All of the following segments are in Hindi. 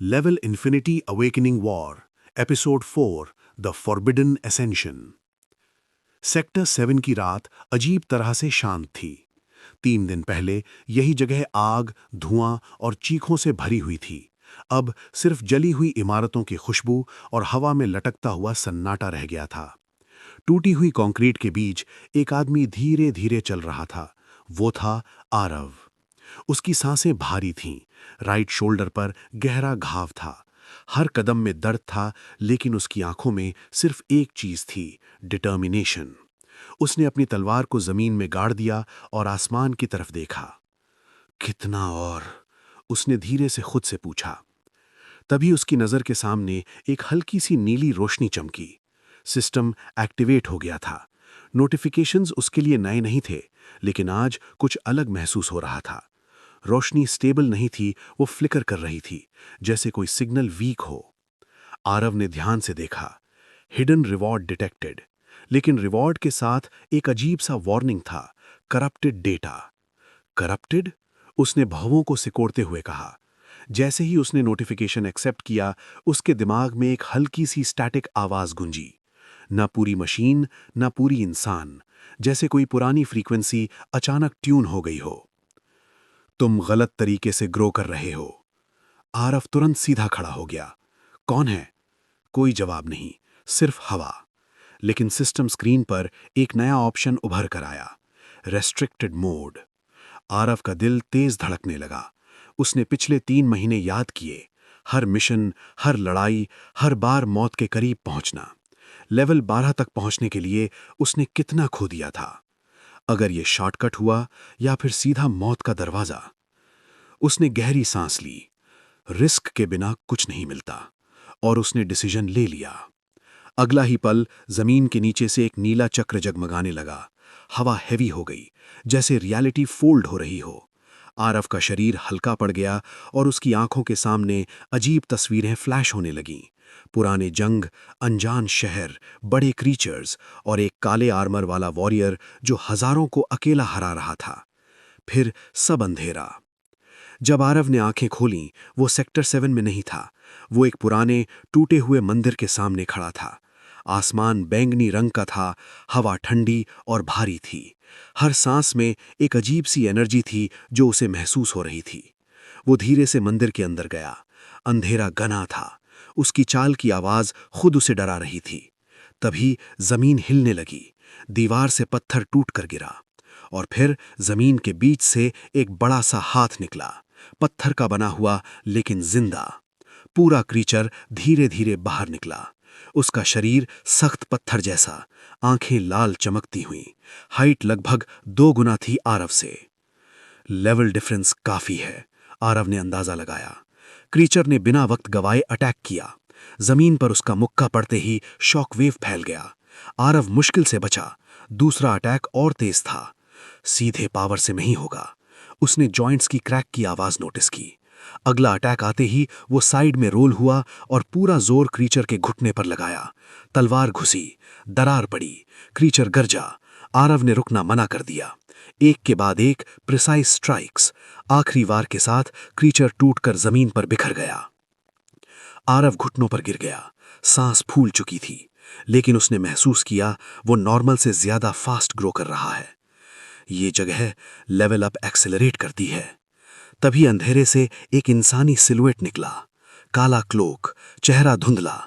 Level infinity awakening war, episode 4, the forbidden ascension. Sector 7 की रात अजीब तरह से शांत थी। 3 दिन पहले यही जगह आग, धुआं और चीखों से भरी हुई थी। अब सिर्फ जली हुई इमारतों की खुशबू और हवा में लटकता हुआ सन्नाटा रह गया था। टूटी हुई कंक्रीट के बीच एक आदमी धीरे धीरे चल रहा था। वो था आरव। उसकी सांसें भारी थीं, राइट शोल्डर पर गहरा घाव था। हर कदम में दर्द था, लेकिन उसकी आंखों में सिर्फ एक चीज थी, डिटर्मिनेशन। उसने अपनी तलवार को जमीन में गाड़ दिया और आसमान की तरफ देखा। कितना और? उसने धीरे से खुद से पूछा। तभी उसकी नजर के सामने एक हल्की सी नीली रोशनी चमकी। सिस्टम एक्टिवेट हो गया था। नोटिफिकेशंस उसके लिए नए नहीं थे, लेकिन आज कुछ अलग महसूस हो रहा था। रोशनी स्टेबल नहीं थी, वो फ्लिकर कर रही थी, जैसे कोई सिग्नल वीक हो। आरव ने ध्यान से देखा। Hidden reward detected. लेकिन रिवॉर्ड के साथ एक अजीब सा वार्निंग था, करप्टेड डेटा। करप्टेड? उसने भौंवों को सिकोड़ते हुए कहा। जैसे ही उसने नोटिफिकेशन एक्सेप्ट किया, उसके दिमाग में एक हल्की सी स्टैटिक आवाज गूंजी। न पूरी मशीन, न पूरी इंसान, जैसे कोई पुरानी फ्रीक्वेंसी अचानक ट्यून हो गई हो। तुम गलत तरीके से ग्रो कर रहे हो। आरव तुरंत सीधा खड़ा हो गया। कौन है? कोई जवाब नहीं, सिर्फ हवा। लेकिन सिस्टम स्क्रीन पर एक नया ऑप्शन उभर कर आया, रेस्ट्रिक्टेड मोड। आरव का दिल तेज धड़कने लगा। उसने पिछले 3 महीने याद किए, हर मिशन, हर लड़ाई, हर बार मौत के करीब पहुंचना। लेवल 12 तक पहुंचने के लिए उसने कितना खो दिया था। अगर ये शॉर्टकट हुआ या फिर सीधा मौत का दरवाजा। उसने गहरी सांस ली। रिस्क के बिना कुछ नहीं मिलता, और उसने डिसीजन ले लिया। अगला ही पल जमीन के नीचे से एक नीला चक्र जगमगाने लगा। हवा हैवी हो गई, जैसे रियलिटी फोल्ड हो रही हो। आरव का शरीर हल्का पड़ गया और उसकी आंखों के सामने अजीब तस्वीरें फ्लैश होने लगीं। पुराने जंग, अनजान शहर, बड़े क्रीचर्स और एक काले आर्मर वाला वॉरियर जो हजारों को अकेला हरा रहा था। फिर सब अंधेरा। जब आरव ने आंखें खोलीं, वो सेक्टर 7 में नहीं था। वो एक पुराने टूटे हुए मंदिर के सामने खड़ा था। आसमान बैंगनी रंग का था, हवा ठंडी और भारी थी। हर सांस में एक अजीब सी एनर्जी थी जो उसे महसूस हो रही थी। वो धीरे से मंदिर के अंदर गया। अंधेरा घना था। उसकी चाल की आवाज खुद उसे डरा रही थी। तभी जमीन हिलने लगी। दीवार से पत्थर टूट कर गिरा, और फिर जमीन के बीच से एक बड़ा सा हाथ निकला, पत्थर का बना हुआ लेकिन जिंदा। पूरा क्रीचर धीरे धीरे बाहर निकला। उसका शरीर सख्त पत्थर जैसा, आंखें लाल चमकती हुईं। हाइट लगभग 2 गुना थी आरव से। लेवल डिफरेंस काफी है, आरव ने अंदाजा लगाया। क्रीचर ने बिना वक्त गवाए अटैक किया। जमीन पर उसका मुक्का पड़ते ही शॉकवेव फैल गया। आरव मुश्किल से बचा। दूसरा अटैक और तेज था। सीधे पावर से नहीं होगा। उसने जॉइंट्स की क्रैक की आवाज नोटिस की। अगला अटैक आते ही वो साइड में रोल हुआ और पूरा जोर क्रीचर के घुटने पर लगाया। तलवार घुसी, दरार पड़ी, क्रीचर गरजा। आरव ने रुकना मना कर दिया। एक के बाद एक प्रिसाइज स्ट्राइक्स। आखिरी वार के साथ क्रीचर टूटकर जमीन पर बिखर गया। आरव घुटनों पर गिर गया। सांस फूल चुकी थी, लेकिन उसने महसूस किया वो नॉर्मल से ज्यादा फास्ट ग्रो कर रहा है। ये जगह लेवल अप एक्सेलरेट करती है। तभी अंधेरे से एक इंसानी सिलुएट निकला, काला क्लोक, चेहरा धुंधला।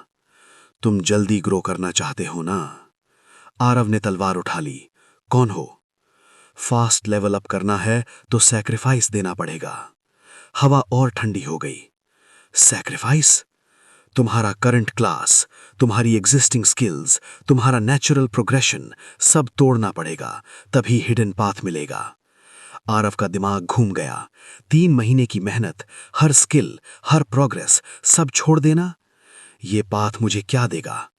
तुम जल्दी ग्रो करना चाहते हो ना? आरव ने तलवार उठा ली। कौन हो? फास्ट लेवल अप करना है तो सैक्रिफाइस देना पड़ेगा। हवा और ठंडी हो गई। सैक्रिफाइस? तुम्हारा करंट क्लास, तुम्हारी एग्जिस्टिंग स्किल्स, तुम्हारा नेचुरल प्रोग्रेशन, सब तोड़ना पड़ेगा, तभी हिडन पाथ मिलेगा। आरव का दिमाग घूम गया। 3 महीने की मेहनत, हर स्किल, हर प्रोग्रेस, सब छोड़ देना? ये पाथ मुझे क्या देगा?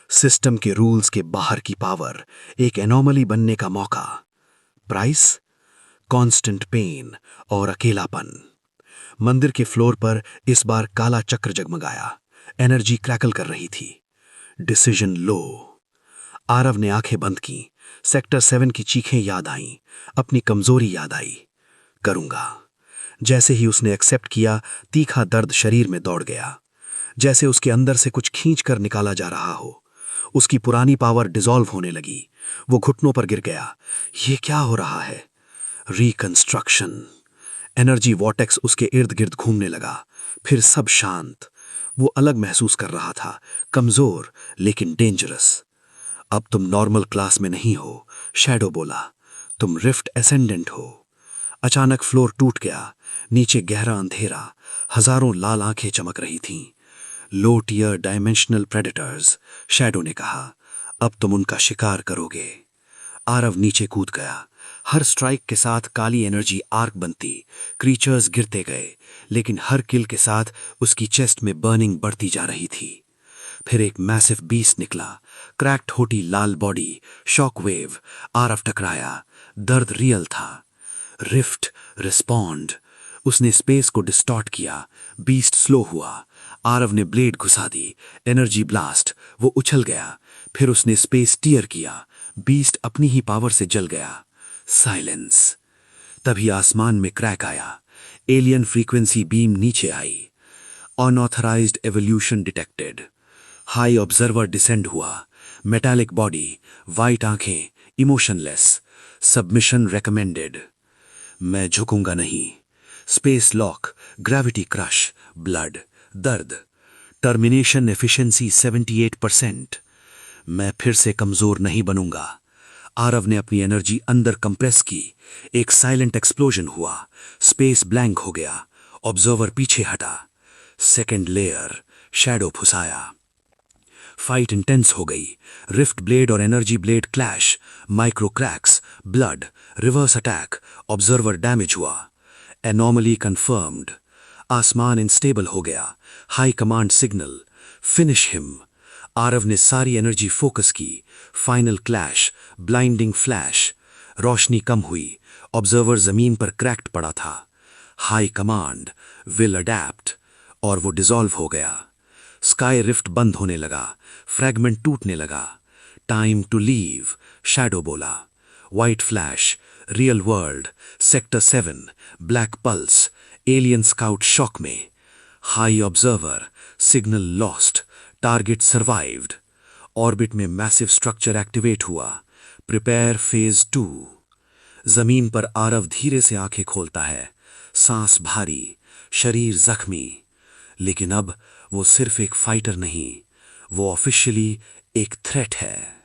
सिस्टम के रूल्स के बाहर की पावर, एक एनोमली बनने का मौका। प्राइस? कांस्टेंट पेन और अकेलापन। मंदिर के फ्लोर पर इस बार काला चक्र जगमगाया। एनर्जी क्रैकल कर रही थी। डिसीजन लो। आरव ने आंखें बंद की। सेक्टर 7 की चीखें याद आईं। अपनी कमजोरी याद आई। करूंगा। जैसे ही उसने एक्सेप्ट किया, तीखा दर्द शरीर में दौड़ गया, जैसे उसके अंदर से कुछ खींच कर निकाला जा रहा हो। उसकी पुरानी पावर डिसॉल्व होने लगी। वो घुटनों पर गिर गया। ये क्या हो रहा है? रिकंस्ट्रक्शन। एनर्जी वॉटेक्स उसके इर्द गिर्द घूमने लगा। फिर सब शांत। वो अलग महसूस कर रहा था, कमजोर लेकिन डेंजरस। अब तुम नॉर्मल क्लास में नहीं हो, शैडो बोला। तुम रिफ्ट एसेंडेंट हो। अचानक फ्लोर टूट गया। नीचे गहरा अंधेरा, हजारों लाल आंखें चमक रही थीं। लो टियर डायमेंशनल प्रेडेटर्स, शैडो ने कहा। अब तुम उनका शिकार करोगे। आरव नीचे कूद गया। हर स्ट्राइक के साथ काली एनर्जी आर्क बनती, क्रीचर्स गिरते गए, लेकिन हर किल के साथ उसकी चेस्ट में बर्निंग बढ़ती जा रही थी। फिर एक मैसिव बीस्ट निकला, क्रैक्ड होती लाल बॉडी, शॉक वेव। आरव टकराया। दर्द रियल था। Rift respond. उसने स्पेस को डिस्टॉर्ट किया। बीस्ट स्लो हुआ। आरव ने ब्लेड घुसा दी। Energy blast. वो उछल गया। फिर उसने स्पेस टीयर किया। बीस्ट अपनी ही पावर से जल गया। साइलेंस। तभी आसमान में क्रैक आया। एलियन फ्रीक्वेंसी बीम नीचे आई। Unauthorised evolution detected. High observer descend हुआ। मेटालिक बॉडी, वाइट आंखें, इमोशनलेस। Submission recommended. मैं झुकूंगा नहीं। Space lock, gravity crush, blood, दर्द। Termination efficiency 78%। मैं फिर से कमजोर नहीं बनूंगा। आरव ने अपनी एनर्जी अंदर कंप्रेस की। एक साइलेंट एक्सप्लोजन हुआ। स्पेस ब्लैंक हो गया। ऑब्जर्वर पीछे हटा। सेकेंड लेयर, शैडो फुसाया। फाइट इंटेंस हो गई। रिफ्ट ब्लेड और energy blade clash, micro cracks, blood, reverse attack. Observer damage हुआ। Anomaly confirmed. आसमान इनस्टेबल हो गया। High command signal, finish him. Aarav ने सारी एनर्जी फोकस की। Final clash, blinding flash. रोशनी कम हुई। ऑब्जर्वर जमीन पर क्रैक्ड पड़ा था। High command, will adapt. और वो डिसॉल्व हो गया। स्काई रिफ्ट बंद होने लगा। फ्रैगमेंट टूटने लगा। टाइम टू लीव, शैडो बोला। White flash, real world, sector 7, black pulse, alien scout shock में। High observer, signal lost, target survived. Orbit में मैसिव स्ट्रक्चर एक्टिवेट हुआ। Prepare phase 2। जमीन पर आरव धीरे से आंखें खोलता है। सांस भारी, शरीर जख्मी। लेकिन अब वो सिर्फ एक फाइटर नहीं, वो ऑफिशियली एक थ्रेट है।